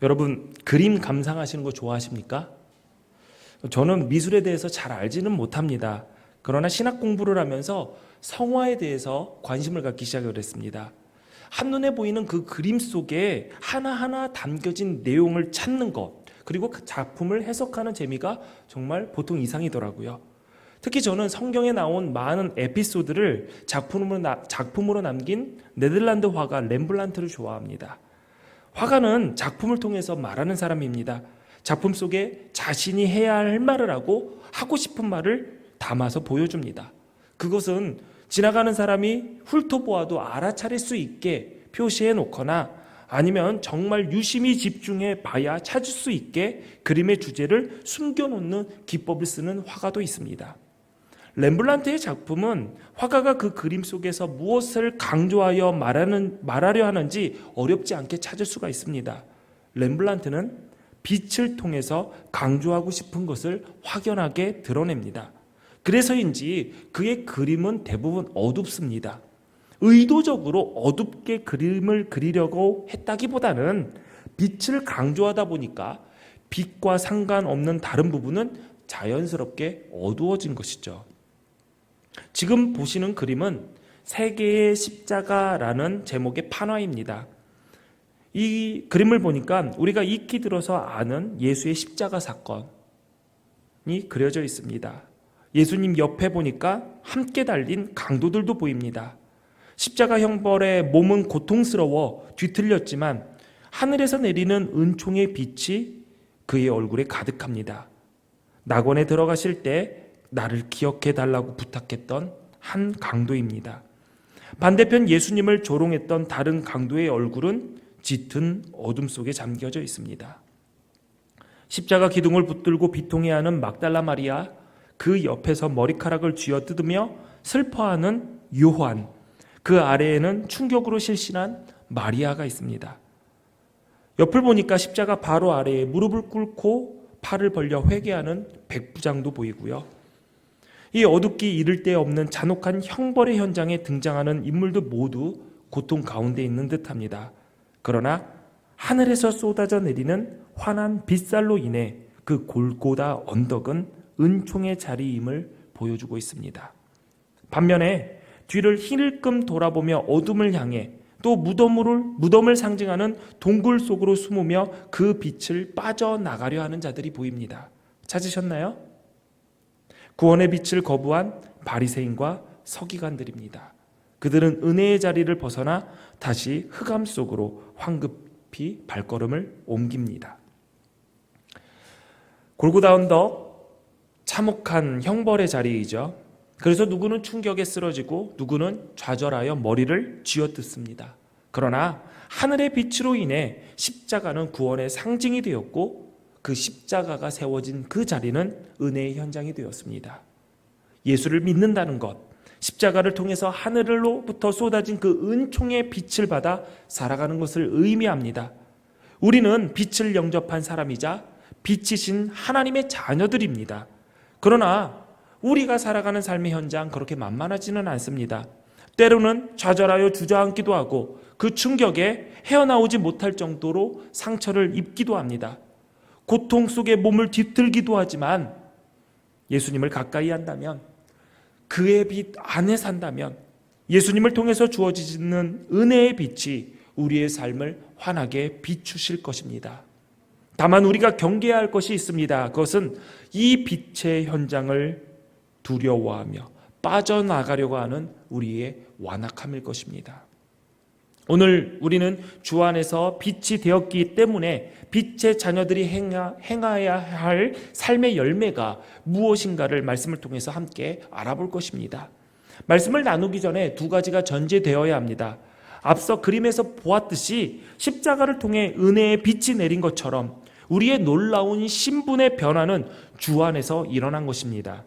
여러분, 그림 감상하시는 거 좋아하십니까? 저는 미술에 대해서 잘 알지는 못합니다. 그러나 신학 공부를 하면서 성화에 대해서 관심을 갖기 시작을 했습니다. 한눈에 보이는 그 그림 속에 하나하나 담겨진 내용을 찾는 것, 그리고 그 작품을 해석하는 재미가 정말 보통 이상이더라고요. 특히 저는 성경에 나온 많은 에피소드를 작품으로 남긴 네덜란드 화가 렘블란트를 좋아합니다. 화가는 작품을 통해서 말하는 사람입니다. 작품 속에 자신이 해야 할 말을 하고 싶은 말을 담아서 보여줍니다. 그것은 지나가는 사람이 훑어보아도 알아차릴 수 있게 표시해 놓거나 아니면 정말 유심히 집중해 봐야 찾을 수 있게 그림의 주제를 숨겨놓는 기법을 쓰는 화가도 있습니다. 렘블란트의 작품은 화가가 그 그림 속에서 무엇을 강조하여 말하려 하는지 어렵지 않게 찾을 수가 있습니다. 렘블란트는 빛을 통해서 강조하고 싶은 것을 확연하게 드러냅니다. 그래서인지 그의 그림은 대부분 어둡습니다. 의도적으로 어둡게 그림을 그리려고 했다기보다는 빛을 강조하다 보니까 빛과 상관없는 다른 부분은 자연스럽게 어두워진 것이죠. 지금 보시는 그림은 세 개의 십자가라는 제목의 판화입니다. 이 그림을 보니까 우리가 익히 들어서 아는 예수의 십자가 사건이 그려져 있습니다. 예수님 옆에 보니까 함께 달린 강도들도 보입니다. 십자가 형벌에 몸은 고통스러워 뒤틀렸지만 하늘에서 내리는 은총의 빛이 그의 얼굴에 가득합니다. 낙원에 들어가실 때 나를 기억해 달라고 부탁했던 한 강도입니다. 반대편 예수님을 조롱했던 다른 강도의 얼굴은 짙은 어둠 속에 잠겨져 있습니다. 십자가 기둥을 붙들고 비통해하는 막달라 마리아, 그 옆에서 머리카락을 쥐어뜯으며 슬퍼하는 요한, 그 아래에는 충격으로 실신한 마리아가 있습니다. 옆을 보니까 십자가 바로 아래에 무릎을 꿇고 팔을 벌려 회개하는 백부장도 보이고요. 이 어둡기 이를 데 없는 잔혹한 형벌의 현장에 등장하는 인물들 모두 고통 가운데 있는 듯합니다. 그러나 하늘에서 쏟아져 내리는 환한 빛살로 인해 그 골고다 언덕은 은총의 자리임을 보여주고 있습니다. 반면에 뒤를 힐끔 돌아보며 어둠을 향해 또 무덤을 상징하는 동굴 속으로 숨으며 그 빛을 빠져나가려 하는 자들이 보입니다. 찾으셨나요? 구원의 빛을 거부한 바리새인과 서기관들입니다. 그들은 은혜의 자리를 벗어나 다시 흑암 속으로 황급히 발걸음을 옮깁니다. 골고다 언덕, 참혹한 형벌의 자리이죠. 그래서 누구는 충격에 쓰러지고 누구는 좌절하여 머리를 쥐어뜯습니다. 그러나 하늘의 빛으로 인해 십자가는 구원의 상징이 되었고 그 십자가가 세워진 그 자리는 은혜의 현장이 되었습니다. 예수를 믿는다는 것, 십자가를 통해서 하늘로부터 쏟아진 그 은총의 빛을 받아 살아가는 것을 의미합니다. 우리는 빛을 영접한 사람이자 빛이신 하나님의 자녀들입니다. 그러나 우리가 살아가는 삶의 현장 그렇게 만만하지는 않습니다. 때로는 좌절하여 주저앉기도 하고 그 충격에 헤어나오지 못할 정도로 상처를 입기도 합니다. 고통 속에 몸을 뒤틀기도 하지만 예수님을 가까이 한다면, 그의 빛 안에 산다면 예수님을 통해서 주어지는 은혜의 빛이 우리의 삶을 환하게 비추실 것입니다. 다만 우리가 경계해야 할 것이 있습니다. 그것은 이 빛의 현장을 두려워하며 빠져나가려고 하는 우리의 완악함일 것입니다. 오늘 우리는 주 안에서 빛이 되었기 때문에 빛의 자녀들이 행해야 할 삶의 열매가 무엇인가를 말씀을 통해서 함께 알아볼 것입니다. 말씀을 나누기 전에 두 가지가 전제되어야 합니다. 앞서 그림에서 보았듯이 십자가를 통해 은혜의 빛이 내린 것처럼 우리의 놀라운 신분의 변화는 주 안에서 일어난 것입니다.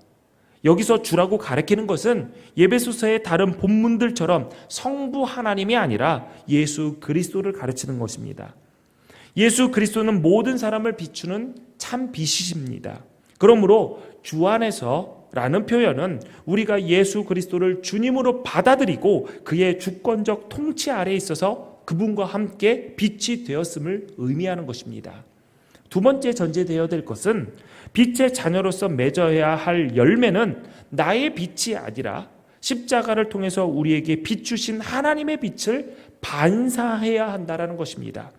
여기서 주라고 가리키는 것은 예배소서의 다른 본문들처럼 성부 하나님이 아니라 예수 그리스도를 가르치는 것입니다. 예수 그리스도는 모든 사람을 비추는 참 빛이십니다. 그러므로 주 안에서 라는 표현은 우리가 예수 그리스도를 주님으로 받아들이고 그의 주권적 통치 아래에 있어서 그분과 함께 빛이 되었음을 의미하는 것입니다. 두 번째 전제되어야 될 것은 빛의 자녀로서 맺어야 할 열매는 나의 빛이 아니라 십자가를 통해서 우리에게 비추신 하나님의 빛을 반사해야 한다는 것입니다.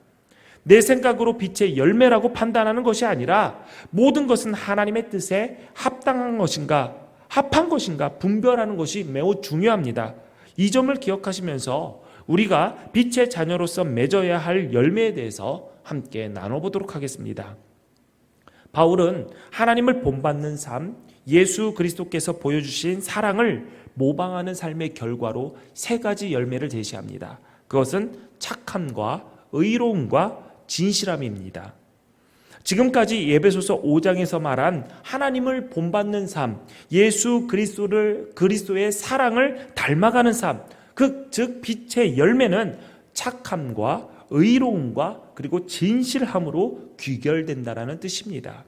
내 생각으로 빛의 열매라고 판단하는 것이 아니라 모든 것은 하나님의 뜻에 합당한 것인가, 합한 것인가 분별하는 것이 매우 중요합니다. 이 점을 기억하시면서 우리가 빛의 자녀로서 맺어야 할 열매에 대해서 함께 나눠보도록 하겠습니다. 바울은 하나님을 본받는 삶, 예수 그리스도께서 보여주신 사랑을 모방하는 삶의 결과로 세 가지 열매를 제시합니다. 그것은 착함과 의로움과 진실함입니다. 지금까지 에베소서 5장에서 말한 하나님을 본받는 삶, 예수 그리스도의 사랑을 닮아가는 삶, 즉 빛의 열매는 착함과 의로움과 그리고 진실함으로 귀결된다라는 뜻입니다.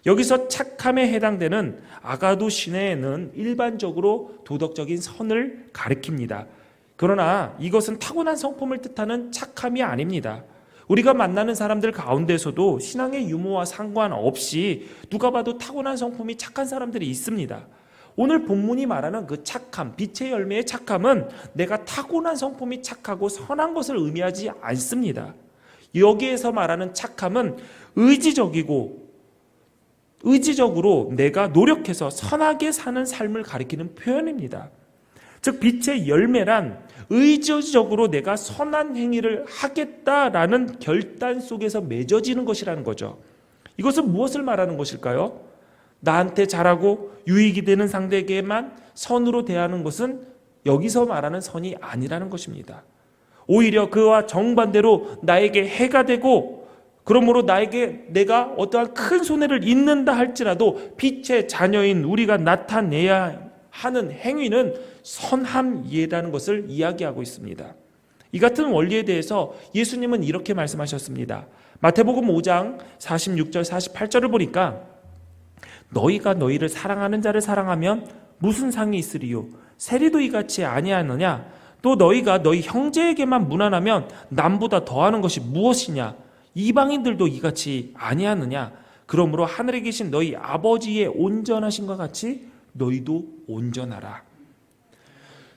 여기서 착함에 해당되는 아가도 시내에는 일반적으로 도덕적인 선을 가리킵니다. 그러나 이것은 타고난 성품을 뜻하는 착함이 아닙니다. 우리가 만나는 사람들 가운데서도 신앙의 유무와 상관없이 누가 봐도 타고난 성품이 착한 사람들이 있습니다. 오늘 본문이 말하는 그 착함, 빛의 열매의 착함은 내가 타고난 성품이 착하고 선한 것을 의미하지 않습니다. 여기에서 말하는 착함은 의지적으로 내가 노력해서 선하게 사는 삶을 가리키는 표현입니다. 즉 빛의 열매란 의지적으로 내가 선한 행위를 하겠다라는 결단 속에서 맺어지는 것이라는 거죠. 이것은 무엇을 말하는 것일까요? 나한테 잘하고 유익이 되는 상대에게만 선으로 대하는 것은 여기서 말하는 선이 아니라는 것입니다. 오히려 그와 정반대로 나에게 해가 되고 그러므로 내가 어떠한 큰 손해를 입는다 할지라도 빛의 자녀인 우리가 나타내야 하는 행위는 선함이라는 것을 이야기하고 있습니다. 이 같은 원리에 대해서 예수님은 이렇게 말씀하셨습니다. 마태복음 5장 46절 48절을 보니까 너희가 너희를 사랑하는 자를 사랑하면 무슨 상이 있으리요? 세리도 이같이 아니하느냐? 또 너희가 너희 형제에게만 무난하면 남보다 더하는 것이 무엇이냐? 이방인들도 이같이 아니하느냐? 그러므로 하늘에 계신 너희 아버지의 온전하심과 같이 너희도 온전하라.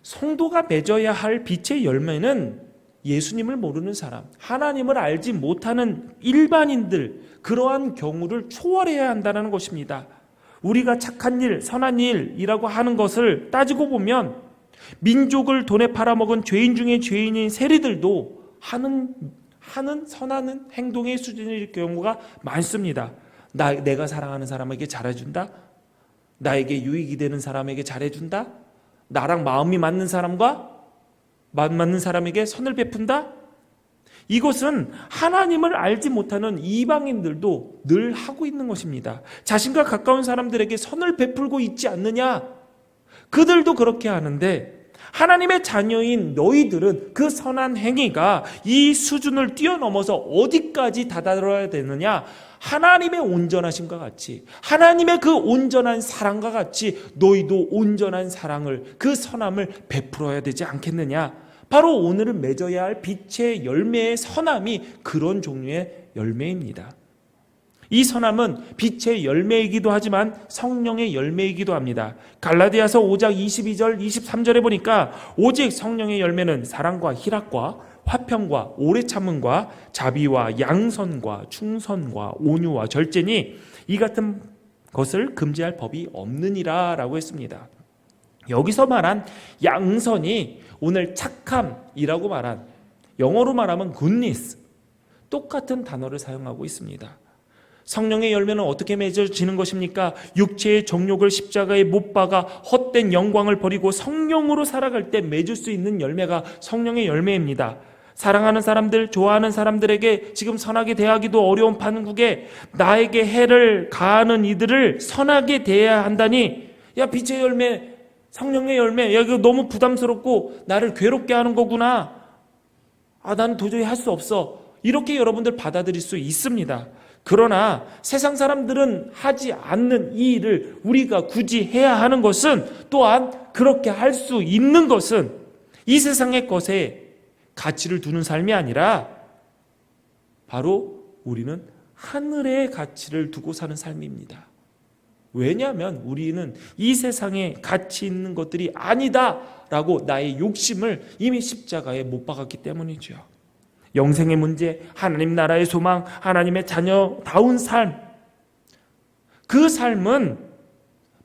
성도가 맺어야 할 빛의 열매는 예수님을 모르는 사람, 하나님을 알지 못하는 일반인들, 그러한 경우를 초월해야 한다는 것입니다. 우리가 착한 일, 선한 일이라고 하는 것을 따지고 보면 민족을 돈에 팔아먹은 죄인 중에 죄인인 세리들도 하는 선한 행동의 수준일 경우가 많습니다. 내가 사랑하는 사람에게 잘해준다? 나에게 유익이 되는 사람에게 잘해준다? 나랑 마음이 맞는 사람과 맞는 사람에게 선을 베푼다? 이것은 하나님을 알지 못하는 이방인들도 늘 하고 있는 것입니다. 자신과 가까운 사람들에게 선을 베풀고 있지 않느냐? 그들도 그렇게 하는데 하나님의 자녀인 너희들은 그 선한 행위가 이 수준을 뛰어넘어서 어디까지 다다라야 되느냐? 하나님의 온전하심과 같이, 하나님의 그 온전한 사랑과 같이 너희도 온전한 사랑을, 그 선함을 베풀어야 되지 않겠느냐? 바로 오늘은 맺어야 할 빛의 열매의 선함이 그런 종류의 열매입니다. 이 선함은 빛의 열매이기도 하지만 성령의 열매이기도 합니다. 갈라디아서 5장 22절 23절에 보니까 오직 성령의 열매는 사랑과 희락과 화평과 오래 참음과 자비와 양선과 충선과 온유와 절제니 이 같은 것을 금지할 법이 없느니라 라고 했습니다. 여기서 말한 양선이 오늘 착함이라고 말한, 영어로 말하면 goodness, 똑같은 단어를 사용하고 있습니다. 성령의 열매는 어떻게 맺어지는 것입니까? 육체의 정욕을 십자가에 못 박아 헛된 영광을 버리고 성령으로 살아갈 때 맺을 수 있는 열매가 성령의 열매입니다. 사랑하는 사람들, 좋아하는 사람들에게 지금 선하게 대하기도 어려운 판국에 나에게 해를 가하는 이들을 선하게 대해야 한다니, 야, 빛의 열매, 성령의 열매, 야, 이거 너무 부담스럽고 나를 괴롭게 하는 거구나. 나는 도저히 할 수 없어. 이렇게 여러분들 받아들일 수 있습니다. 그러나 세상 사람들은 하지 않는 이 일을 우리가 굳이 해야 하는 것은, 또한 그렇게 할 수 있는 것은 이 세상의 것에 가치를 두는 삶이 아니라 바로 우리는 하늘의 가치를 두고 사는 삶입니다. 왜냐하면 우리는 이 세상에 가치 있는 것들이 아니다라고 나의 욕심을 이미 십자가에 못 박았기 때문이죠. 영생의 문제, 하나님 나라의 소망, 하나님의 자녀다운 삶, 그 삶은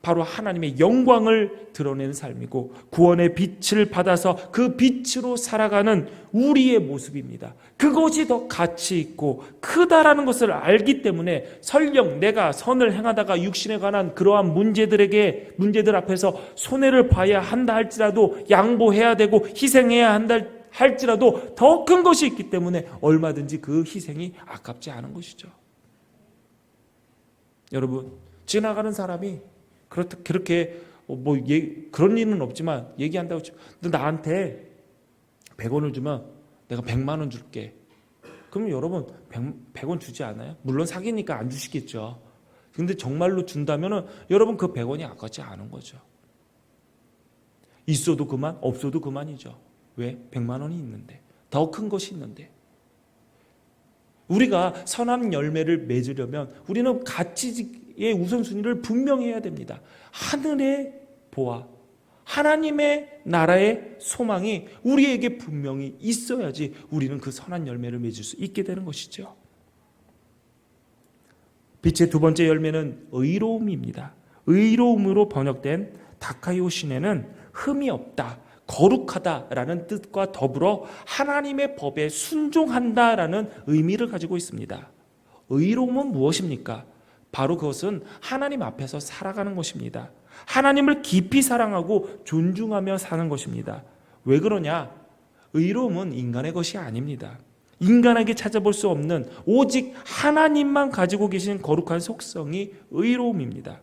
바로 하나님의 영광을 드러내는 삶이고 구원의 빛을 받아서 그 빛으로 살아가는 우리의 모습입니다. 그것이 더 가치 있고 크다라는 것을 알기 때문에 설령 내가 선을 행하다가 육신에 관한 그러한 문제들 앞에서 손해를 봐야 한다 할지라도 양보해야 되고 희생해야 한다 할지라도 더 큰 것이 있기 때문에 얼마든지 그 희생이 아깝지 않은 것이죠. 여러분, 지나가는 사람이 그렇게 그런 일은 없지만 얘기한다고 치고 너 나한테 100원을 주면 내가 100만 원 줄게. 그럼 여러분 100원 주지 않아요? 물론 사기니까 안 주시겠죠. 근데 정말로 준다면 여러분 그 100원이 아깝지 않은 거죠. 있어도 그만, 없어도 그만이죠. 왜? 100만 원이 있는데, 더 큰 것이 있는데. 우리가 선한 열매를 맺으려면 우리는 가치의 우선순위를 분명히 해야 됩니다. 하늘의 보아, 하나님의 나라의 소망이 우리에게 분명히 있어야지 우리는 그 선한 열매를 맺을 수 있게 되는 것이죠. 빛의 두 번째 열매는 의로움입니다. 의로움으로 번역된 다카이오 신에는 흠이 없다, 거룩하다라는 뜻과 더불어 하나님의 법에 순종한다라는 의미를 가지고 있습니다. 의로움은 무엇입니까? 바로 그것은 하나님 앞에서 살아가는 것입니다. 하나님을 깊이 사랑하고 존중하며 사는 것입니다. 왜 그러냐? 의로움은 인간의 것이 아닙니다. 인간에게 찾아볼 수 없는 오직 하나님만 가지고 계신 거룩한 속성이 의로움입니다.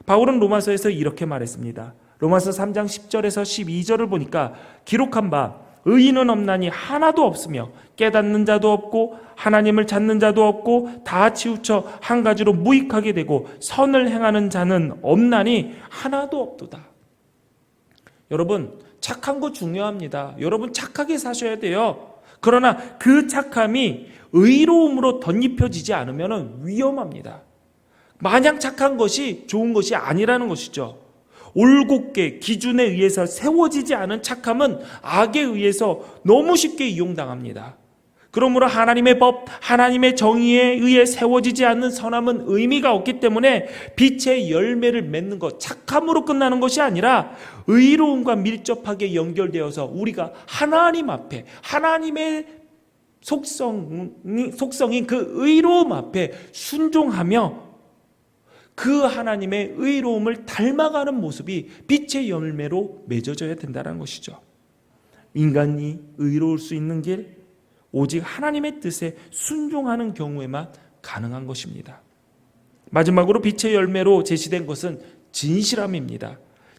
바울은 로마서에서 이렇게 말했습니다. 로마서 3장 10절에서 12절을 보니까 기록한 바 의인은 없나니 하나도 없으며 깨닫는 자도 없고 하나님을 찾는 자도 없고 다 치우쳐 한 가지로 무익하게 되고 선을 행하는 자는 없나니 하나도 없도다. 여러분, 착한 거 중요합니다. 여러분 착하게 사셔야 돼요. 그러나 그 착함이 의로움으로 덧입혀지지 않으면 위험합니다. 마냥 착한 것이 좋은 것이 아니라는 것이죠. 올곧게 기준에 의해서 세워지지 않은 착함은 악에 의해서 너무 쉽게 이용당합니다. 그러므로 하나님의 법, 하나님의 정의에 의해 세워지지 않는 선함은 의미가 없기 때문에 빛의 열매를 맺는 것, 착함으로 끝나는 것이 아니라 의로움과 밀접하게 연결되어서 우리가 하나님 앞에 하나님의 속성인 그 의로움 앞에 순종하며 그 하나님의 의로움을 닮아가는 모습이 빛의 열매로 맺어져야 된다는 것이죠. 인간이 의로울 수 있는 길, 오직 하나님의 뜻에 순종하는 경우에만 가능한 것입니다. 마지막으로 빛의 열매로 제시된 것은 진실함입니다.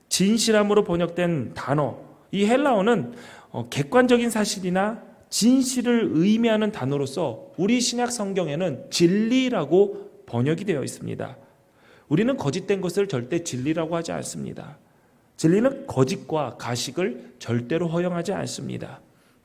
진실함으로 번역된 단어, 이 헬라어는 객관적인 사실이나 진실을 의미하는 단어로서 우리 신약 성경에는 진리라고 번역이 되어 있습니다. 우리는 거짓된 것을 절대 진리라고 하지 않습니다. 진리는 거짓과 가식을 절대로 허용하지 않습니다.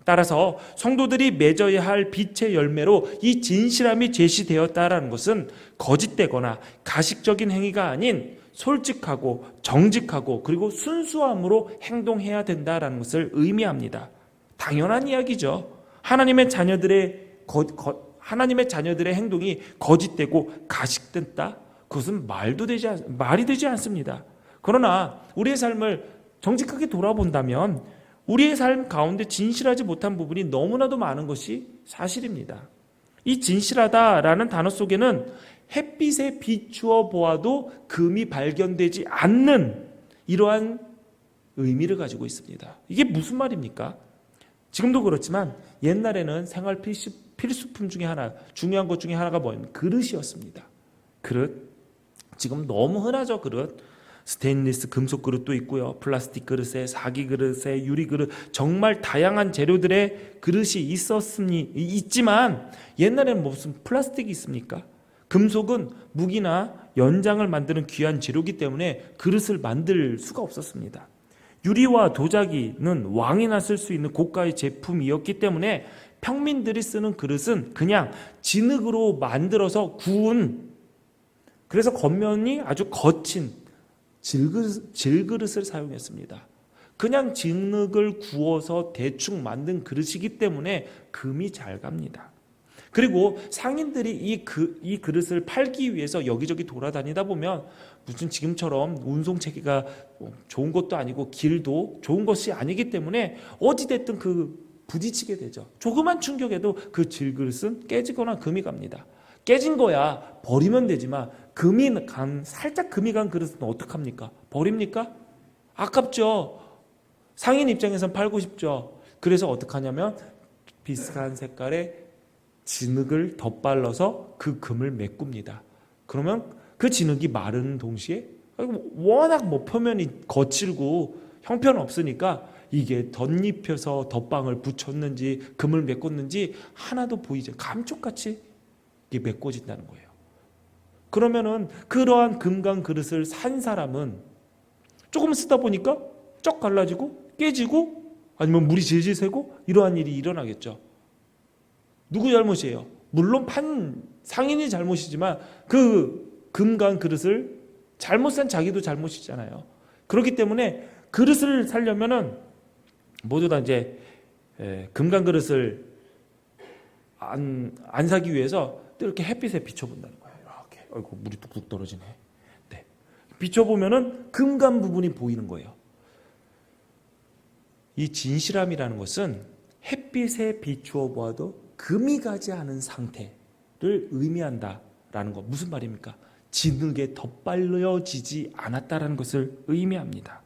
따라서 성도들이 맺어야 할 빛의 열매로 이 진실함이 제시되었다라는 것은 거짓되거나 가식적인 행위가 아닌 솔직하고 정직하고 그리고 순수함으로 행동해야 된다라는 것을 의미합니다. 당연한 이야기죠. 하나님의 자녀들의 행동이 거짓되고 가식됐다? 그것은 말이 되지 않습니다. 그러나 우리의 삶을 정직하게 돌아본다면 우리의 삶 가운데 진실하지 못한 부분이 너무나도 많은 것이 사실입니다. 이 진실하다라는 단어 속에는 햇빛에 비추어 보아도 금이 발견되지 않는 이러한 의미를 가지고 있습니다. 이게 무슨 말입니까? 지금도 그렇지만 옛날에는 생활 필수품 중에 하나, 중요한 것 중에 하나가 뭐냐면 그릇이었습니다. 그릇. 지금 너무 흔하죠, 그릇. 스테인리스 금속 그릇도 있고요. 플라스틱 그릇에 사기 그릇에 유리 그릇, 정말 다양한 재료들의 그릇이 있지만 옛날에는 무슨 플라스틱이 있습니까? 금속은 무기나 연장을 만드는 귀한 재료이기 때문에 그릇을 만들 수가 없었습니다. 유리와 도자기는 왕이나 쓸 수 있는 고가의 제품이었기 때문에 평민들이 쓰는 그릇은 그냥 진흙으로 만들어서 구운, 그래서 겉면이 아주 거친 질그릇을 사용했습니다. 그냥 진흙을 구워서 대충 만든 그릇이기 때문에 금이 잘 갑니다. 그리고 상인들이 이 그릇을 팔기 위해서 여기저기 돌아다니다 보면 무슨 지금처럼 운송 체계가 좋은 것도 아니고 길도 좋은 것이 아니기 때문에 어찌됐든 부딪히게 되죠. 조그만 충격에도 그 질그릇은 깨지거나 금이 갑니다. 깨진 거야 버리면 되지만 살짝 금이 간 그릇은 어떡합니까? 버립니까? 아깝죠. 상인 입장에선 팔고 싶죠. 그래서 어떡하냐면 비슷한 색깔의 진흙을 덧발라서 그 금을 메꿉니다. 그러면 그 진흙이 마르는 동시에 워낙 표면이 거칠고 형편없으니까 이게 덧입혀서 덧방을 붙였는지 금을 메꿨는지 하나도 보이지, 감쪽같이 이게 메꿔진다는 거예요. 그러면은 그러한 금강 그릇을 산 사람은 조금 쓰다 보니까 쩍 갈라지고 깨지고 아니면 물이 질질 새고 이러한 일이 일어나겠죠. 누구 잘못이에요? 물론 판 상인이 잘못이지만 그 금강 그릇을 잘못 산 자기도 잘못이잖아요. 그렇기 때문에 그릇을 사려면은 모두 다 이제 금강 그릇을 안 사기 위해서 또 이렇게 햇빛에 비춰본다는 거예요. 이렇게. 아이고 물이 뚝뚝 떨어지네. 네. 비춰보면은 금강 부분이 보이는 거예요. 이 진실함이라는 것은 햇빛에 비추어 보아도 금이 가지 않은 상태를 의미한다라는 거. 무슨 말입니까? 진흙에 덧발려지지 않았다라는 것을 의미합니다.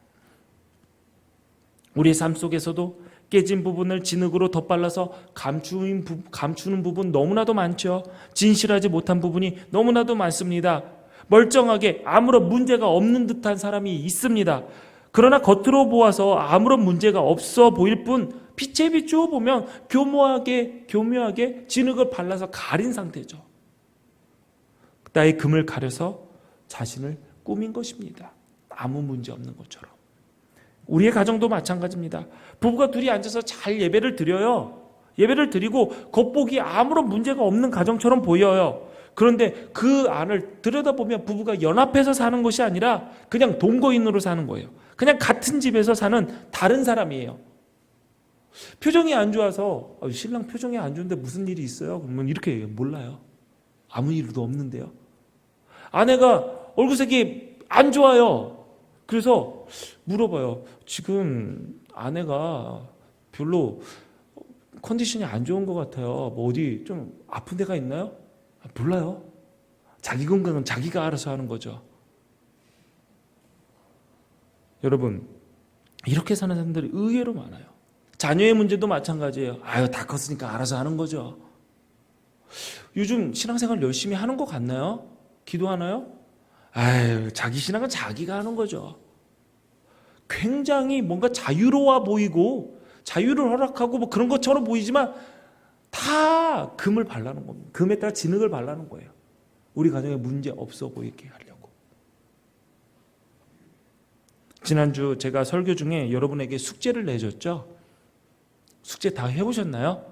우리의 삶 속에서도 깨진 부분을 진흙으로 덧발라서 감추는 부분 너무나도 많죠. 진실하지 못한 부분이 너무나도 많습니다. 멀쩡하게 아무런 문제가 없는 듯한 사람이 있습니다. 그러나 겉으로 보아서 아무런 문제가 없어 보일 뿐 빛에 비추어 보면 교묘하게 진흙을 발라서 가린 상태죠. 나의 금을 가려서 자신을 꾸민 것입니다. 아무 문제 없는 것처럼. 우리의 가정도 마찬가지입니다. 부부가 둘이 앉아서 잘 예배를 드려요. 예배를 드리고 겉보기 아무런 문제가 없는 가정처럼 보여요. 그런데 그 안을 들여다보면 부부가 연합해서 사는 것이 아니라 그냥 동거인으로 사는 거예요. 그냥 같은 집에서 사는 다른 사람이에요. 표정이 안 좋아서 신랑 표정이 안 좋은데 무슨 일이 있어요? 그러면 이렇게 얘기해요. 몰라요. 아무 일도 없는데요. 아내가 얼굴색이 안 좋아요. 그래서 물어봐요. 지금 아내가 별로 컨디션이 안 좋은 것 같아요. 뭐 어디 좀 아픈 데가 있나요? 몰라요. 자기 건강은 자기가 알아서 하는 거죠. 여러분, 이렇게 사는 사람들이 의외로 많아요. 자녀의 문제도 마찬가지예요. 다 컸으니까 알아서 하는 거죠. 요즘 신앙생활 열심히 하는 것 같나요? 기도하나요? 자기 신앙은 자기가 하는 거죠. 굉장히 뭔가 자유로워 보이고 자유를 허락하고 뭐 그런 것처럼 보이지만 다 금을 바르는 겁니다. 금에다가 진흙을 바르는 거예요. 우리 가정에 문제 없어 보이게 하려고. 지난주 제가 설교 중에 여러분에게 숙제를 내줬죠. 숙제 다 해보셨나요?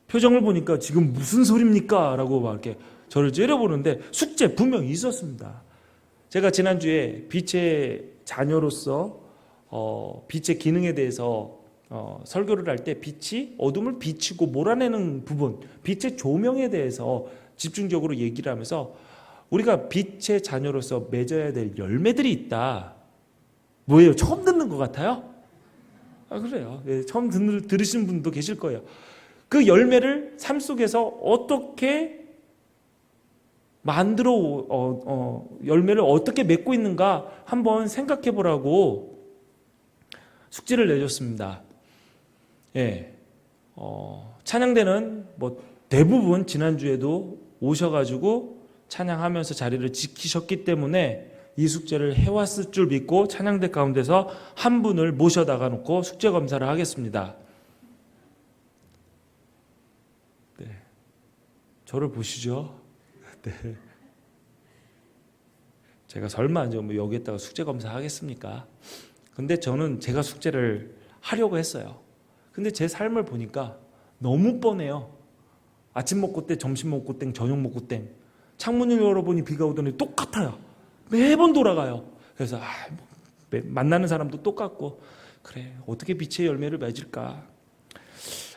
표정을 보니까 지금 무슨 소리입니까? 라고 막 이렇게 저를 째려보는데 숙제 분명히 있었습니다. 제가 지난주에 빛의 자녀로서 빛의 기능에 대해서 설교를 할 때 빛이 어둠을 비추고 몰아내는 부분, 빛의 조명에 대해서 집중적으로 얘기를 하면서 우리가 빛의 자녀로서 맺어야 될 열매들이 있다. 뭐예요? 처음 듣는 것 같아요? 그래요. 처음 들으신 분도 계실 거예요. 그 열매를 삶 속에서 어떻게 열매를 어떻게 맺고 있는가 한번 생각해 보라고 숙제를 내줬습니다. 찬양대는 대부분 지난주에도 오셔가지고 찬양하면서 자리를 지키셨기 때문에 이 숙제를 해왔을 줄 믿고 찬양대 가운데서 한 분을 모셔다가 놓고 숙제 검사를 하겠습니다. 네, 저를 보시죠. 네. 제가 설마 이제 뭐 여기에다가 숙제 검사 하겠습니까? 근데 저는 제가 숙제를 하려고 했어요. 근데 제 삶을 보니까 너무 뻔해요. 아침 먹고 땡, 점심 먹고 땡, 저녁 먹고 땡. 창문을 열어보니 비가 오더니 똑같아요. 매번 돌아가요. 그래서 만나는 사람도 똑같고, 그래 어떻게 빛의 열매를 맺을까?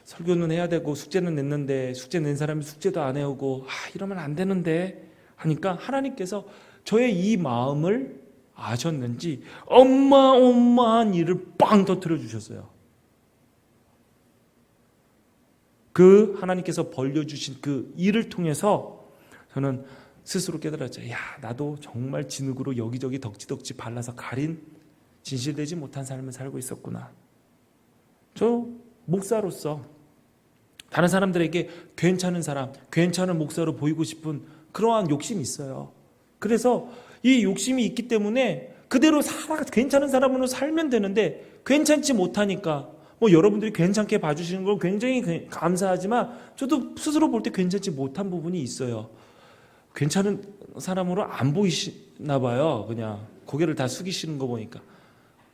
설교는 해야 되고 숙제는 냈는데 숙제 낸 사람이 숙제도 안 해오고 이러면 안 되는데 하니까 하나님께서 저의 이 마음을 아셨는지 어마어마한 일을 빵 터뜨려 주셨어요. 그 하나님께서 벌려주신 그 일을 통해서 저는 스스로 깨달았죠. 야, 나도 정말 진흙으로 여기저기 덕지덕지 발라서 가린 진실되지 못한 삶을 살고 있었구나. 저 목사로서 다른 사람들에게 괜찮은 사람, 괜찮은 목사로 보이고 싶은 그러한 욕심이 있어요. 그래서 이 욕심이 있기 때문에 그대로 괜찮은 사람으로 살면 되는데 괜찮지 못하니까 뭐 여러분들이 괜찮게 봐주시는 걸 굉장히 감사하지만 저도 스스로 볼 때 괜찮지 못한 부분이 있어요. 괜찮은 사람으로 안 보이시나 봐요. 그냥 고개를 다 숙이시는 거 보니까.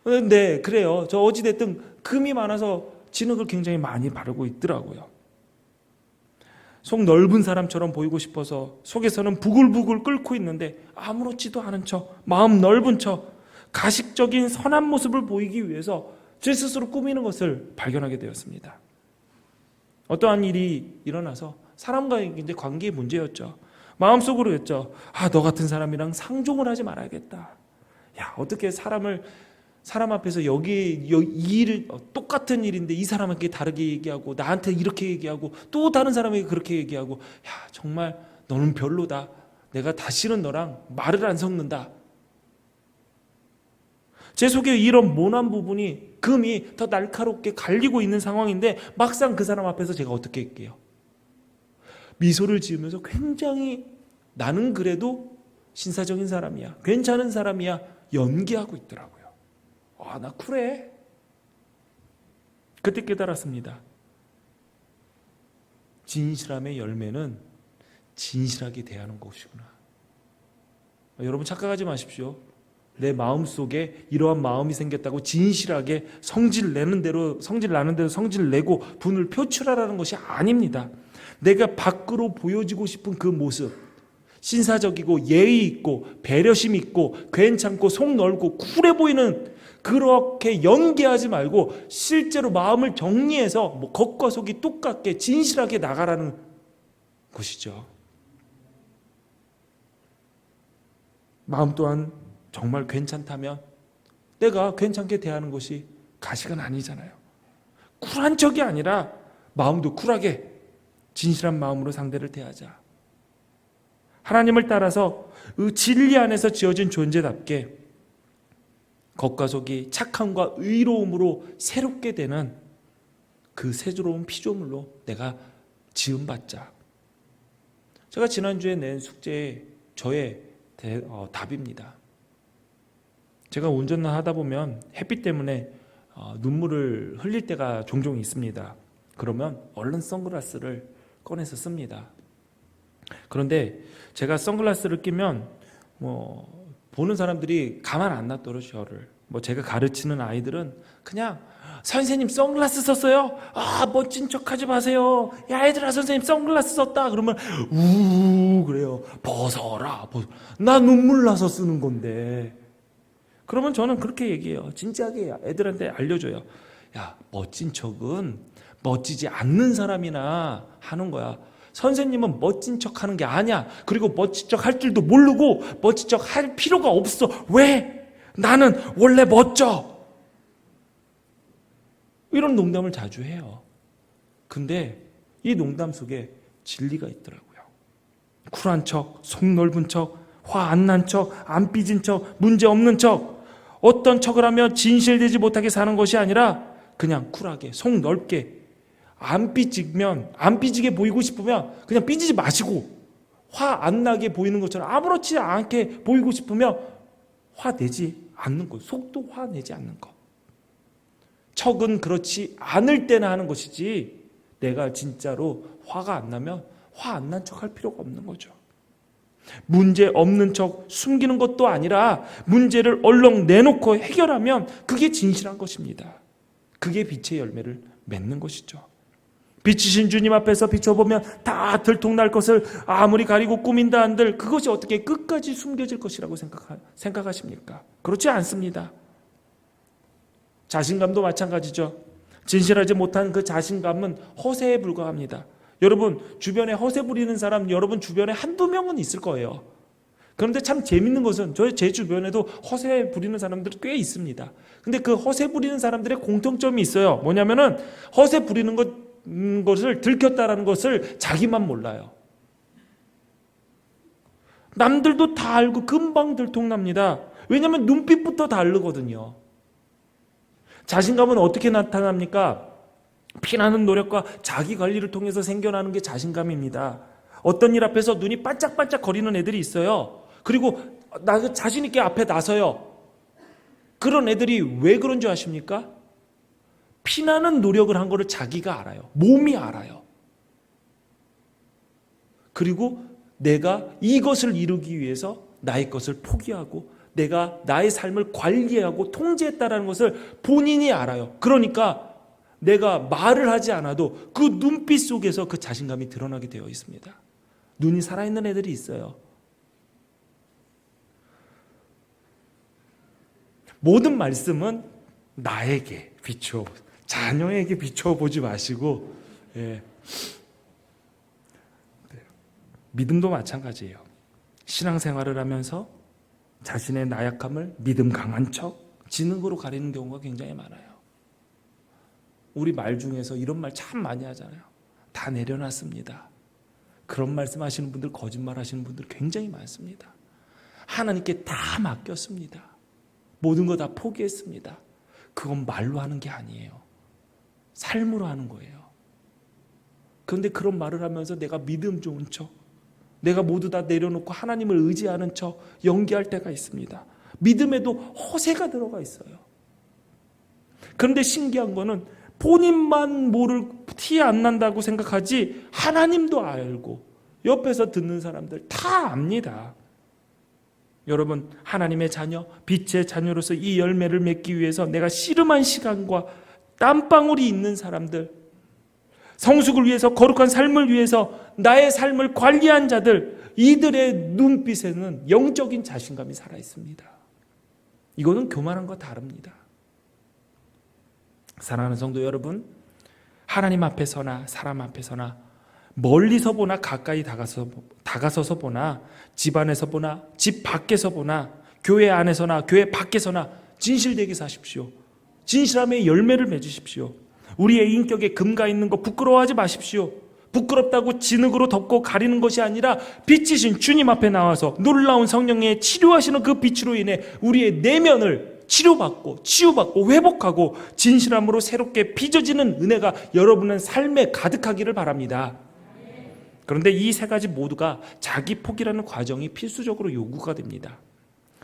근데 그래요. 저 어찌됐든 금이 많아서 진흙을 굉장히 많이 바르고 있더라고요. 속 넓은 사람처럼 보이고 싶어서 속에서는 부글부글 끓고 있는데 아무렇지도 않은 척, 마음 넓은 척, 가식적인 선한 모습을 보이기 위해서 제 스스로 꾸미는 것을 발견하게 되었습니다. 어떠한 일이 일어나서 사람과의 이제 관계의 문제였죠. 마음속으로 했죠. 너 같은 사람이랑 상종을 하지 말아야겠다. 야, 어떻게 사람 앞에서 이 일을 똑같은 일인데 이 사람에게 다르게 얘기하고 나한테 이렇게 얘기하고 또 다른 사람에게 그렇게 얘기하고 야, 정말 너는 별로다. 내가 다시는 너랑 말을 안 섞는다. 제 속에 이런 모난 부분이 금이 더 날카롭게 갈리고 있는 상황인데 막상 그 사람 앞에서 제가 어떻게 할게요? 미소를 지으면서 굉장히 나는 그래도 신사적인 사람이야. 괜찮은 사람이야. 연기하고 있더라고요. 나 쿨해. 그때 깨달았습니다. 진실함의 열매는 진실하게 대하는 것이구나. 여러분 착각하지 마십시오. 내 마음속에 이러한 마음이 생겼다고 진실하게 성질 나는 대로 성질 내고 분을 표출하라는 것이 아닙니다. 내가 밖으로 보여지고 싶은 그 모습, 신사적이고 예의 있고 배려심 있고 괜찮고 속 넓고 쿨해 보이는 그렇게 연기하지 말고 실제로 마음을 정리해서 겉과 속이 똑같게 진실하게 나가라는 것이죠. 마음 또한 정말 괜찮다면 내가 괜찮게 대하는 것이 가식은 아니잖아요. 쿨한 척이 아니라 마음도 쿨하게 진실한 마음으로 상대를 대하자. 하나님을 따라서 그 진리 안에서 지어진 존재답게 겉과 속이 착함과 의로움으로 새롭게 되는 그 새로운 피조물로 내가 지음받자. 제가 지난주에 낸 숙제에 저의 답입니다. 제가 운전을 하다 보면 햇빛 때문에 눈물을 흘릴 때가 종종 있습니다. 그러면 얼른 선글라스를 꺼내서 씁니다. 그런데 제가 선글라스를 끼면 보는 사람들이 가만 안 놔둬요. 저를. 제가 가르치는 아이들은 그냥 선생님 선글라스 썼어요? 멋진 척하지 마세요. 야, 얘들아, 선생님 선글라스 썼다. 그러면 그래요. 벗어라. 나 눈물 나서 쓰는 건데. 그러면 저는 그렇게 얘기해요. 진지하게 애들한테 알려줘요. 야, 멋진 척은 멋지지 않는 사람이나 하는 거야. 선생님은 멋진 척 하는 게 아니야. 그리고 멋진 척 할 줄도 모르고 멋진 척 할 필요가 없어. 왜? 나는 원래 멋져. 이런 농담을 자주 해요. 근데 이 농담 속에 진리가 있더라고요. 쿨한 척, 속 넓은 척, 화 안 난 척, 안 삐진 척, 문제 없는 척, 어떤 척을 하며 진실되지 못하게 사는 것이 아니라 그냥 쿨하게, 속 넓게, 안 삐지게 보이고 싶으면 그냥 삐지지 마시고 화 안 나게 보이는 것처럼 아무렇지 않게 보이고 싶으면 화 내지 않는 것, 속도 화 내지 않는 것. 척은 그렇지 않을 때나 하는 것이지 내가 진짜로 화가 안 나면 화 안 난 척 할 필요가 없는 거죠. 문제 없는 척 숨기는 것도 아니라 문제를 얼렁 내놓고 해결하면 그게 진실한 것입니다. 그게 빛의 열매를 맺는 것이죠. 빛이신 주님 앞에서 비춰보면 다 들통날 것을 아무리 가리고 꾸민다 한들 그것이 어떻게 끝까지 숨겨질 것이라고 생각하십니까? 그렇지 않습니다. 자신감도 마찬가지죠. 진실하지 못한 그 자신감은 허세에 불과합니다. 여러분 주변에 허세 부리는 사람 여러분 주변에 한두 명은 있을 거예요. 그런데 참 재밌는 것은 제 주변에도 허세 부리는 사람들이 꽤 있습니다. 근데 그 허세 부리는 사람들의 공통점이 있어요. 뭐냐면은 허세 부리는 것을 들켰다라는 것을 자기만 몰라요. 남들도 다 알고 금방 들통납니다. 왜냐하면 눈빛부터 다르거든요. 자신감은 어떻게 나타납니까? 피나는 노력과 자기 관리를 통해서 생겨나는 게 자신감입니다. 어떤 일 앞에서 눈이 반짝반짝 거리는 애들이 있어요. 그리고 나 자신 있게 앞에 나서요. 그런 애들이 왜 그런 줄 아십니까? 피나는 노력을 한 거를 자기가 알아요. 몸이 알아요. 그리고 내가 이것을 이루기 위해서 나의 것을 포기하고 내가 나의 삶을 관리하고 통제했다는 것을 본인이 알아요. 그러니까 내가 말을 하지 않아도 그 눈빛 속에서 그 자신감이 드러나게 되어 있습니다. 눈이 살아있는 애들이 있어요. 모든 말씀은 나에게 비춰, 자녀에게 비춰보지 마시고, 믿음도 마찬가지예요. 신앙생활을 하면서 자신의 나약함을 믿음 강한 척, 지능으로 가리는 경우가 굉장히 많아요. 우리 말 중에서 이런 말 참 많이 하잖아요. 다 내려놨습니다. 그런 말씀 하시는 분들, 거짓말 하시는 분들 굉장히 많습니다. 하나님께 다 맡겼습니다. 모든 거 다 포기했습니다. 그건 말로 하는 게 아니에요. 삶으로 하는 거예요. 그런데 그런 말을 하면서 내가 믿음 좋은 척, 내가 모두 다 내려놓고 하나님을 의지하는 척 연기할 때가 있습니다. 믿음에도 허세가 들어가 있어요. 그런데 신기한 거는 본인만 모를 티 안 난다고 생각하지 하나님도 알고 옆에서 듣는 사람들 다 압니다. 여러분 하나님의 자녀, 빛의 자녀로서 이 열매를 맺기 위해서 내가 씨름한 시간과 땀방울이 있는 사람들, 성숙을 위해서 거룩한 삶을 위해서 나의 삶을 관리한 자들, 이들의 눈빛에는 영적인 자신감이 살아있습니다. 이거는 교만한 거 다릅니다. 사랑하는 성도 여러분, 하나님 앞에서나 사람 앞에서나 멀리서 보나 가까이 다가서서 보나 집 안에서 보나 집 밖에서 보나 교회 안에서나 교회 밖에서나 진실되게 사십시오. 진실함의 열매를 맺으십시오. 우리의 인격에 금가 있는 거 부끄러워하지 마십시오. 부끄럽다고 진흙으로 덮고 가리는 것이 아니라 빛이신 주님 앞에 나와서 놀라운 성령의 치료하시는 그 빛으로 인해 우리의 내면을 치료받고 치유받고 회복하고 진실함으로 새롭게 빚어지는 은혜가 여러분의 삶에 가득하기를 바랍니다. 그런데 이 세 가지 모두가 자기 포기라는 과정이 필수적으로 요구가 됩니다.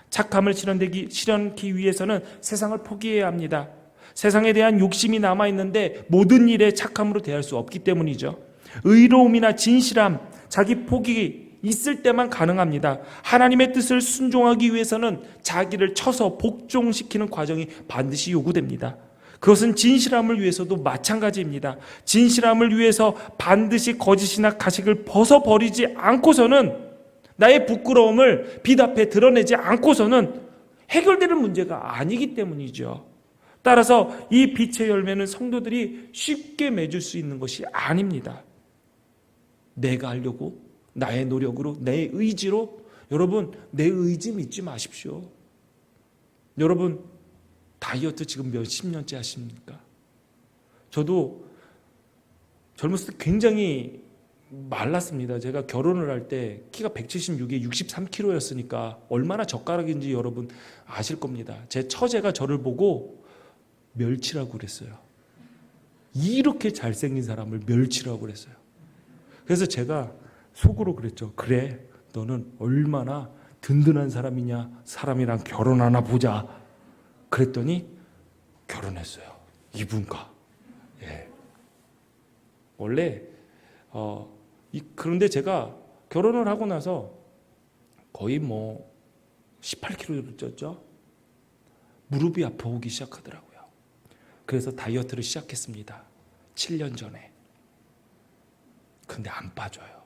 착함을 실현하기 위해서는 세상을 포기해야 합니다. 세상에 대한 욕심이 남아있는데 모든 일에 착함으로 대할 수 없기 때문이죠. 의로움이나 진실함, 자기 포기 있을 때만 가능합니다. 하나님의 뜻을 순종하기 위해서는 자기를 쳐서 복종시키는 과정이 반드시 요구됩니다. 그것은 진실함을 위해서도 마찬가지입니다. 진실함을 위해서 반드시 거짓이나 가식을 벗어버리지 않고서는, 나의 부끄러움을 빛 앞에 드러내지 않고서는 해결되는 문제가 아니기 때문이죠. 따라서 이 빛의 열매는 성도들이 쉽게 맺을 수 있는 것이 아닙니다. 내가 하려고, 나의 노력으로, 내 의지로. 여러분, 내 의지 믿지 마십시오. 여러분, 다이어트 지금 몇십 년째 하십니까? 저도 젊었을 때 굉장히 말랐습니다. 제가 결혼을 할 때 키가 176에 63kg였으니까 얼마나 젓가락인지 여러분 아실 겁니다. 제 처제가 저를 보고 멸치라고 그랬어요. 이렇게 잘생긴 사람을 멸치라고 그랬어요. 그래서 제가 속으로 그랬죠. 그래, 너는 얼마나 든든한 사람이냐, 사람이랑 결혼하나 보자. 그랬더니 결혼했어요. 이분과. 예. 원래 그런데 제가 결혼을 하고 나서 거의 18kg를 쪘죠. 무릎이 아파오기 시작하더라고요. 그래서 다이어트를 시작했습니다. 7년 전에. 근데 안 빠져요.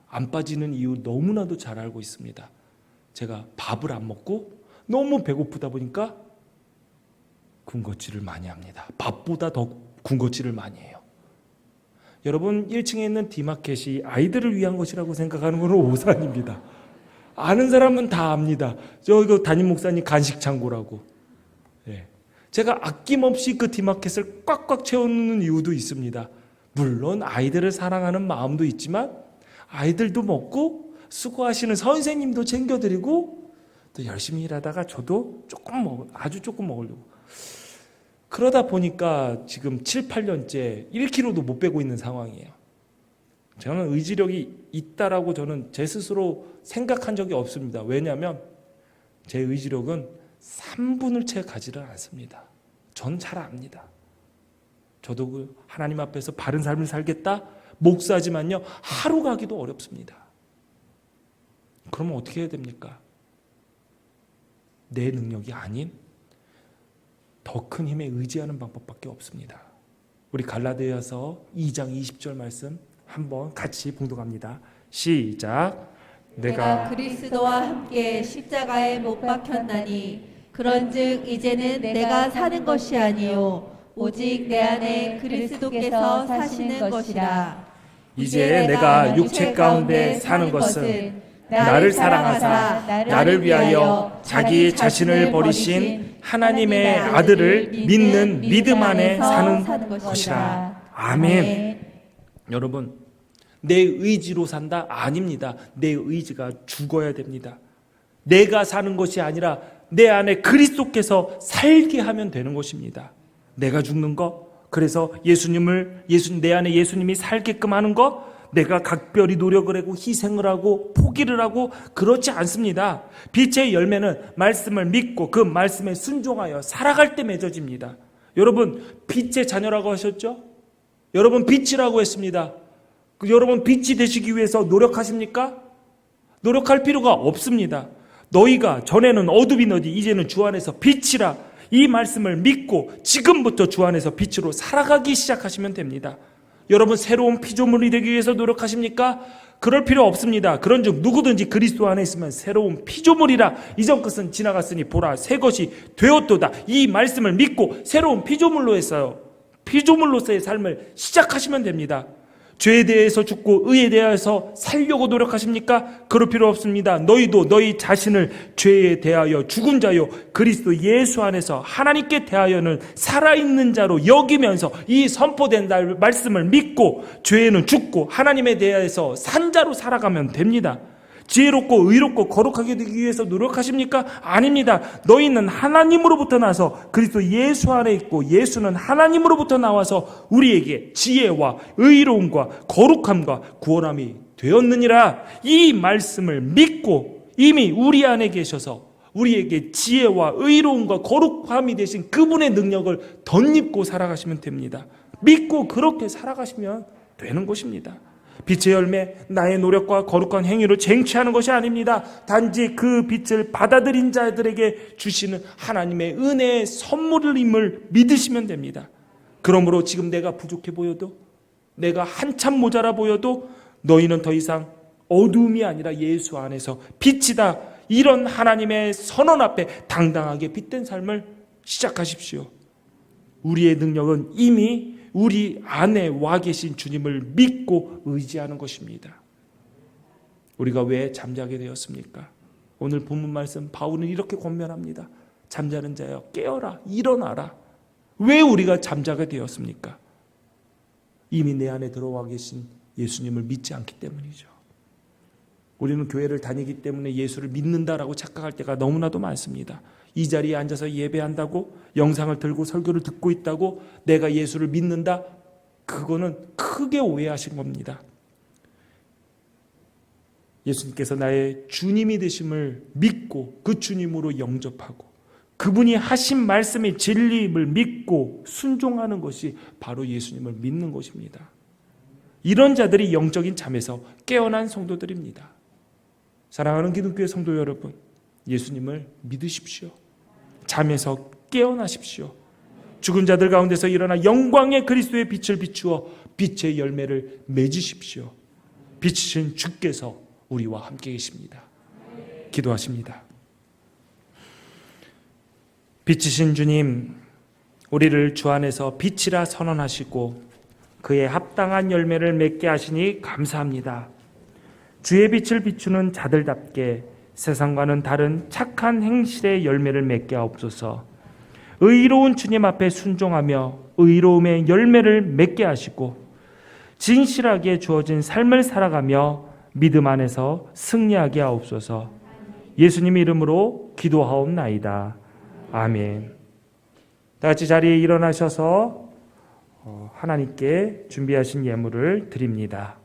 안 빠지는 이유 너무나도 잘 알고 있습니다. 제가 밥을 안 먹고 너무 배고프다 보니까 군것질을 많이 합니다. 밥보다 더 군것질을 많이 해요. 여러분, 1층에 있는 디마켓이 아이들을 위한 것이라고 생각하는 건 오산입니다. 아는 사람은 다 압니다. 저 담임 목사님 간식 창고라고. 예. 제가 아낌없이 그 디마켓을 꽉꽉 채우는 이유도 있습니다. 물론 아이들을 사랑하는 마음도 있지만 아이들도 먹고 수고하시는 선생님도 챙겨드리고 또 열심히 일하다가 저도 아주 조금 먹으려고. 그러다 보니까 지금 7, 8년째 1kg도 못 빼고 있는 상황이에요. 저는 의지력이 있다라고 저는 제 스스로 생각한 적이 없습니다. 왜냐하면 제 의지력은 3분을 채 가지를 않습니다. 전 잘 압니다. 저도 그 하나님 앞에서 바른 삶을 살겠다 목사지만요, 하루 가기도 어렵습니다. 그러면 어떻게 해야 됩니까? 내 능력이 아닌 더 큰 힘에 의지하는 방법밖에 없습니다. 우리 갈라디아서 2장 20절 말씀 한번 같이 봉독합니다. 시작. 내가 그리스도와 함께 십자가에 못 박혔나니 그런즉 이제는 내가 사는 것이 아니요 오직 내 안에 그리스도께서 사시는 것이라. 이제 내가 육체 가운데 사는 것은 나를 사랑하사 나를 위하여 자기 자신을 버리신 하나님의 아들을 믿는 믿음 안에 사는 것이라. 아멘. 여러분, 내 의지로 산다? 아닙니다. 내 의지가 죽어야 됩니다. 내가 사는 것이 아니라 내 안에 그리스도께서 살게 하면 되는 것입니다. 내가 죽는 것, 그래서 내 안에 예수님이 살게끔 하는 것, 내가 각별히 노력을 하고 희생을 하고 포기를 하고 그렇지 않습니다. 빛의 열매는 말씀을 믿고 그 말씀에 순종하여 살아갈 때 맺어집니다. 여러분, 빛의 자녀라고 하셨죠? 여러분, 빛이라고 했습니다. 여러분, 빛이 되시기 위해서 노력하십니까? 노력할 필요가 없습니다. 너희가 전에는 어둠이너디 이제는 주 안에서 빛이라, 이 말씀을 믿고 지금부터 주 안에서 빛으로 살아가기 시작하시면 됩니다. 여러분, 새로운 피조물이 되기 위해서 노력하십니까? 그럴 필요 없습니다. 그런즉 누구든지 그리스도 안에 있으면 새로운 피조물이라, 이전 것은 지나갔으니 보라 새 것이 되었도다. 이 말씀을 믿고 새로운 피조물로서의 삶을 시작하시면 됩니다. 죄에 대해서 죽고 의에 대해서 살려고 노력하십니까? 그럴 필요 없습니다. 너희도 너희 자신을 죄에 대하여 죽은 자요 그리스도 예수 안에서 하나님께 대하여는 살아있는 자로 여기면서 이 선포된 말씀을 믿고 죄에는 죽고 하나님에 대해서 산 자로 살아가면 됩니다. 지혜롭고 의롭고 거룩하게 되기 위해서 노력하십니까? 아닙니다. 너희는 하나님으로부터 나서 그리스도 예수 안에 있고 예수는 하나님으로부터 나와서 우리에게 지혜와 의로움과 거룩함과 구원함이 되었느니라. 이 말씀을 믿고 이미 우리 안에 계셔서 우리에게 지혜와 의로움과 거룩함이 되신 그분의 능력을 덧입고 살아가시면 됩니다. 믿고 그렇게 살아가시면 되는 것입니다. 빛의 열매, 나의 노력과 거룩한 행위로 쟁취하는 것이 아닙니다. 단지 그 빛을 받아들인 자들에게 주시는 하나님의 은혜의 선물임을 믿으시면 됩니다. 그러므로 지금 내가 부족해 보여도, 내가 한참 모자라 보여도 너희는 더 이상 어두움이 아니라 예수 안에서 빛이다. 이런 하나님의 선언 앞에 당당하게 빛된 삶을 시작하십시오. 우리의 능력은 이미 우리 안에 와 계신 주님을 믿고 의지하는 것입니다. 우리가 왜 잠자게 되었습니까? 오늘 본문 말씀 바울은 이렇게 권면합니다. 잠자는 자여 깨어라, 일어나라. 왜 우리가 잠자게 되었습니까? 이미 내 안에 들어와 계신 예수님을 믿지 않기 때문이죠. 우리는 교회를 다니기 때문에 예수를 믿는다라고 착각할 때가 너무나도 많습니다. 이 자리에 앉아서 예배한다고, 영상을 들고 설교를 듣고 있다고 내가 예수를 믿는다? 그거는 크게 오해하신 겁니다. 예수님께서 나의 주님이 되심을 믿고 그 주님으로 영접하고 그분이 하신 말씀의 진리임을 믿고 순종하는 것이 바로 예수님을 믿는 것입니다. 이런 자들이 영적인 잠에서 깨어난 성도들입니다. 사랑하는 기독교의 성도 여러분, 예수님을 믿으십시오. 잠에서 깨어나십시오. 죽은 자들 가운데서 일어나 영광의 그리스도의 빛을 비추어 빛의 열매를 맺으십시오. 빛이신 주께서 우리와 함께 계십니다. 기도하십니다. 빛이신 주님, 우리를 주 안에서 빛이라 선언하시고 그에 합당한 열매를 맺게 하시니 감사합니다. 주의 빛을 비추는 자들답게 세상과는 다른 착한 행실의 열매를 맺게 하옵소서. 의로운 주님 앞에 순종하며 의로움의 열매를 맺게 하시고 진실하게 주어진 삶을 살아가며 믿음 안에서 승리하게 하옵소서. 예수님 이름으로 기도하옵나이다. 아멘. 다 같이 자리에 일어나셔서 하나님께 준비하신 예물을 드립니다.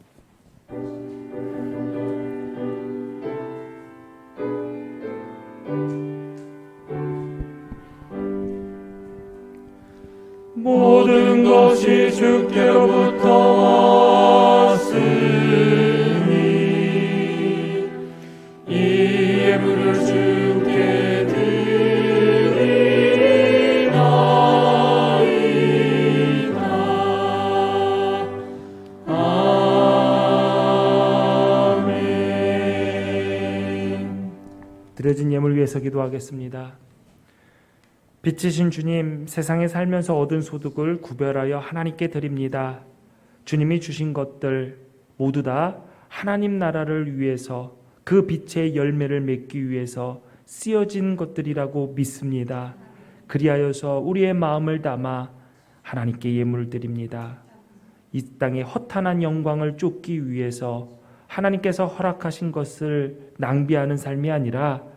모든 것이 주께로부터 왔으니 이 예물을 주께 드리나이다. 아멘. 드려진 예물 위해서 기도하겠습니다. 빛이신 주님, 세상에 살면서 얻은 소득을 구별하여 하나님께 드립니다. 주님이 주신 것들 모두 다 하나님 나라를 위해서 그 빛의 열매를 맺기 위해서 쓰여진 것들이라고 믿습니다. 그리하여서 우리의 마음을 담아 하나님께 예물을 드립니다. 이 땅의 허탄한 영광을 쫓기 위해서 하나님께서 허락하신 것을 낭비하는 삶이 아니라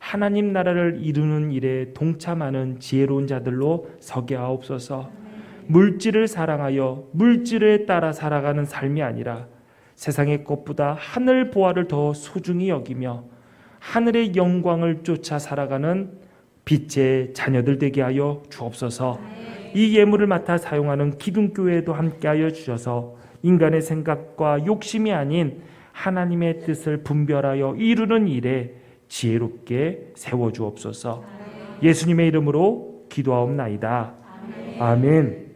하나님 나라를 이루는 일에 동참하는 지혜로운 자들로 서게 하옵소서. 물질을 사랑하여 물질에 따라 살아가는 삶이 아니라 세상의 것보다 하늘 보화를 더 소중히 여기며 하늘의 영광을 쫓아 살아가는 빛의 자녀들 되게 하여 주옵소서. 이 예물을 맡아 사용하는 기둥교회도 함께하여 주셔서 인간의 생각과 욕심이 아닌 하나님의 뜻을 분별하여 이루는 일에 지혜롭게 세워주옵소서. 예수님의 이름으로 기도하옵나이다. 아멘.